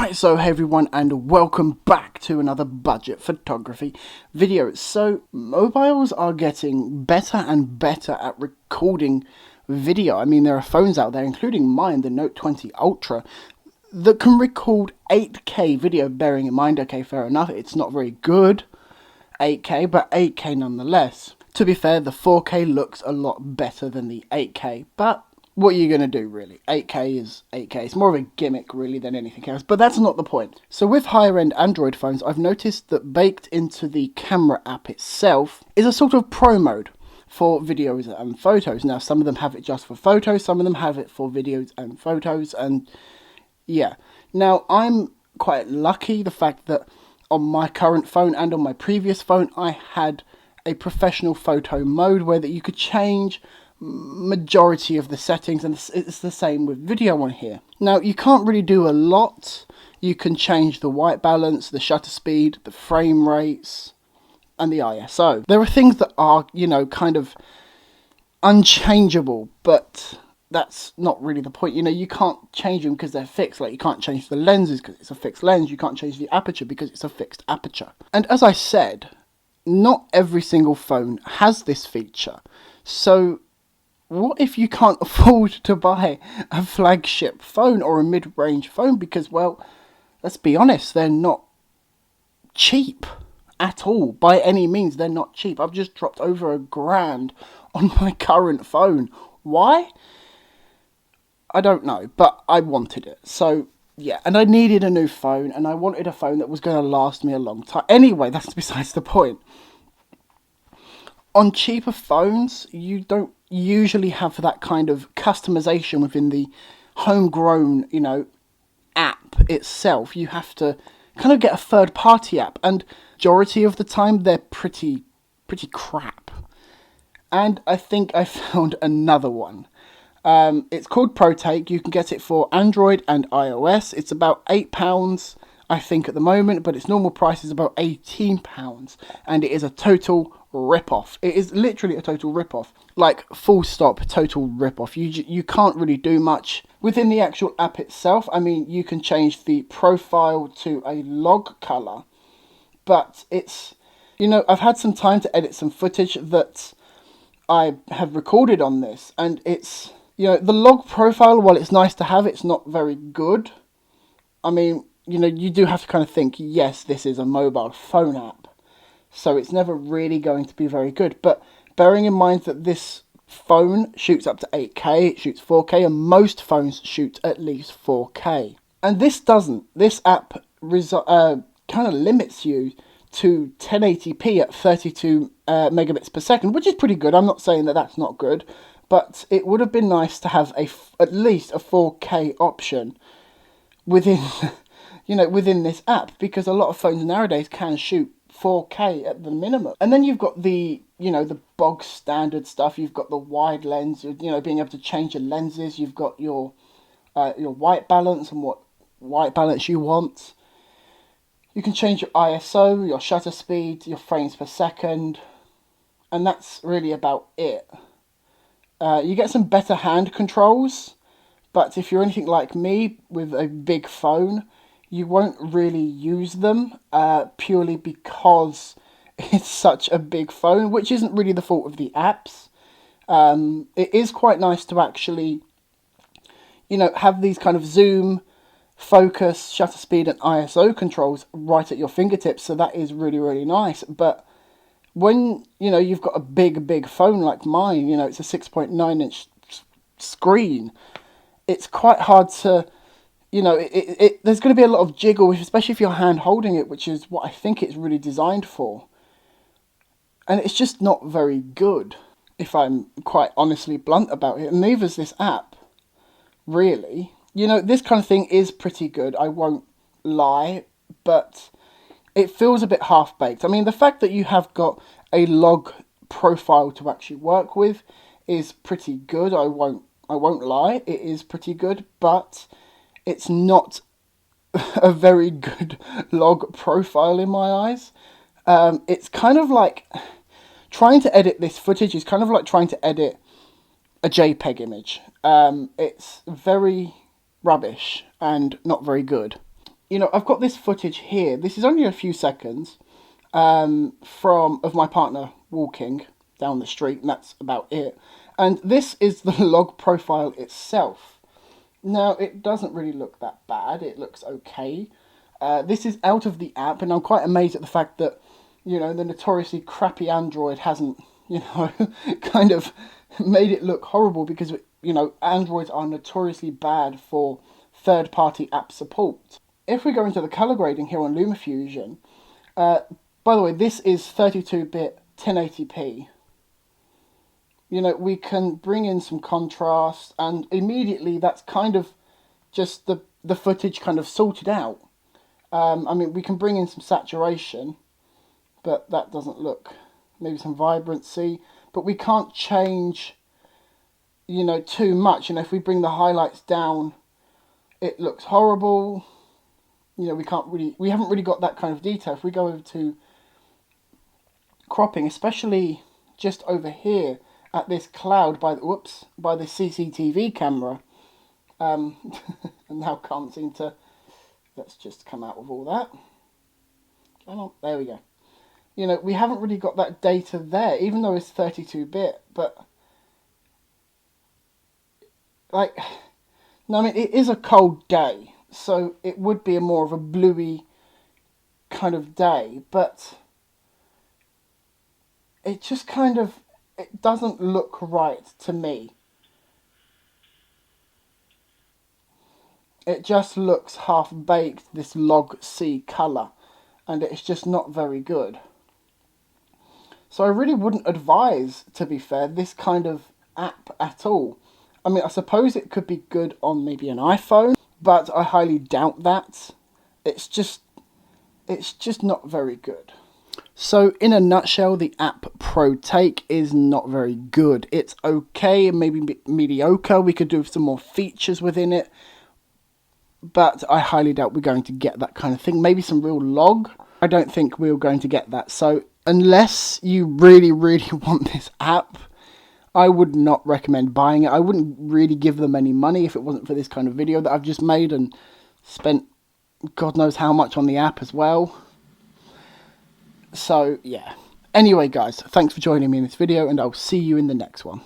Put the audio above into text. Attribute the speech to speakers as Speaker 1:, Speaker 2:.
Speaker 1: Right, so hey everyone, and welcome back to another budget photography video. So mobiles are getting better and better at recording video. I mean, there are phones out there, including mine, the Note 20 Ultra, that can record 8K video, bearing in mind, okay, fair enough, it's not very good 8K, but 8K nonetheless. To be fair, the 4K looks a lot better than the 8K, but what are you going to do, really? 8K is 8K. It's more of a gimmick, really, than anything else. But that's not the point. So with higher-end Android phones, I've noticed that baked into the camera app itself is a sort of pro mode for videos and photos. Now, some of them have it just for photos. Some of them have it for videos and photos. And, yeah. Now, I'm quite lucky, the fact that on my current phone and on my previous phone, I had a professional photo mode where that you could change majority of the settings, and it's the same with video on here. Now, you can't really do a lot. You can change the white balance, the shutter speed, the frame rates, and the ISO. There are things that are, kind of unchangeable, but that's not really the point. You can't change them because they're fixed. Like, you can't change the lenses because it's a fixed lens. You can't change the aperture because it's a fixed aperture. And as I said, not every single phone has this feature. So what if you can't afford to buy a flagship phone or a mid-range phone? Because, well, let's be honest, they're not cheap at all. By any means, they're not cheap. I've just dropped over $1,000 on my current phone. Why? I don't know, but I wanted it. So, yeah, and I needed a new phone, and I wanted a phone that was going to last me a long time. Anyway, that's besides the point. On cheaper phones, you don't usually have that kind of customization within the homegrown, app itself. You have to kind of get a third-party app, and majority of the time they're pretty crap. And I think I found another one. It's called Protake. You can get it for Android and iOS. It's about £8, I think, at the moment, but its normal price is about £18, and it is a total rip-off. It is literally a total rip-off. Like, full stop, total rip-off. You can't really do much within the actual app itself. I mean, you can change the profile to a log color, but it's, I've had some time to edit some footage that I have recorded on this, and it's, the log profile, while it's nice to have, it's not very good. I mean, you do have to kind of think, yes, this is a mobile phone app, so it's never really going to be very good. But bearing in mind that this phone shoots up to 8K, it shoots 4K, and most phones shoot at least 4K. And this doesn't. This app kind of limits you to 1080p at 32 megabits per second, which is pretty good. I'm not saying that that's not good, but it would have been nice to have at least a 4K option within within this app, because a lot of phones nowadays can shoot 4K at the minimum. And then you've got the the bog standard stuff. You've got the wide lens, being able to change your lenses. You've got your white balance and what white balance you want. You can change your ISO, your shutter speed, your frames per second, and that's really about it. You get some better hand controls, but if you're anything like me with a big phone, you won't really use them, purely because it's such a big phone, which isn't really the fault of the apps. It is quite nice to actually, have these kind of zoom, focus, shutter speed, and ISO controls right at your fingertips, so that is really, really nice. But when, you've got a big phone like mine, it's a 6.9-inch screen, it's quite hard to, there's going to be a lot of jiggle, especially if you're hand holding it, which is what I think it's really designed for. And it's just not very good, if I'm quite honestly blunt about it. And neither's this app, really. This kind of thing is pretty good, I won't lie, but it feels a bit half-baked. I mean, the fact that you have got a log profile to actually work with is pretty good, I won't lie, it is pretty good, but it's not a very good log profile in my eyes. It's kind of like trying to edit this footage is kind of like trying to edit a JPEG image. It's very rubbish and not very good. you know, I've got this footage here. This is only a few seconds of my partner walking down the street, and that's about it. And this is the log profile itself. Now, it doesn't really look that bad. It looks okay. This is out of the app, and I'm quite amazed at the fact that, you know, the notoriously crappy Android hasn't, you know, kind of made it look horrible, because, you know, Androids are notoriously bad for third-party app support. If we go into the color grading here on LumaFusion, by the way, this is 32-bit 1080p. You know, we can bring in some contrast, and immediately that's kind of just the footage kind of sorted out. I mean, we can bring in some saturation, but that doesn't look, maybe some vibrancy, but we can't change, you know, too much. You know, if we bring the highlights down, it looks horrible. You know, we haven't really got that kind of detail. If we go over to cropping, especially just over here at this cloud by the CCTV camera, and now can't seem to, let's just come out with all that. Come on, there we go. You know, we haven't really got that data there, even though it's 32-bit, but, like, no, I mean, it is a cold day, so it would be more of a bluey kind of day, but it just kind of, it doesn't look right to me. It just looks half-baked, this log C colour, and it's just not very good. So I really wouldn't advise, to be fair, this kind of app at all. I mean, I suppose it could be good on maybe an iPhone, but I highly doubt that. It's just not very good. So in a nutshell, the Hate Protake is not very good. It's okay, maybe mediocre. We could do some more features within it, but I highly doubt we're going to get that kind of thing. Maybe some real log. I don't think we're going to get that. So unless you really, really want this app, I would not recommend buying it. I wouldn't really give them any money if it wasn't for this kind of video that I've just made and spent God knows how much on the app as well. So, yeah. Anyway, guys, thanks for joining me in this video, and I'll see you in the next one.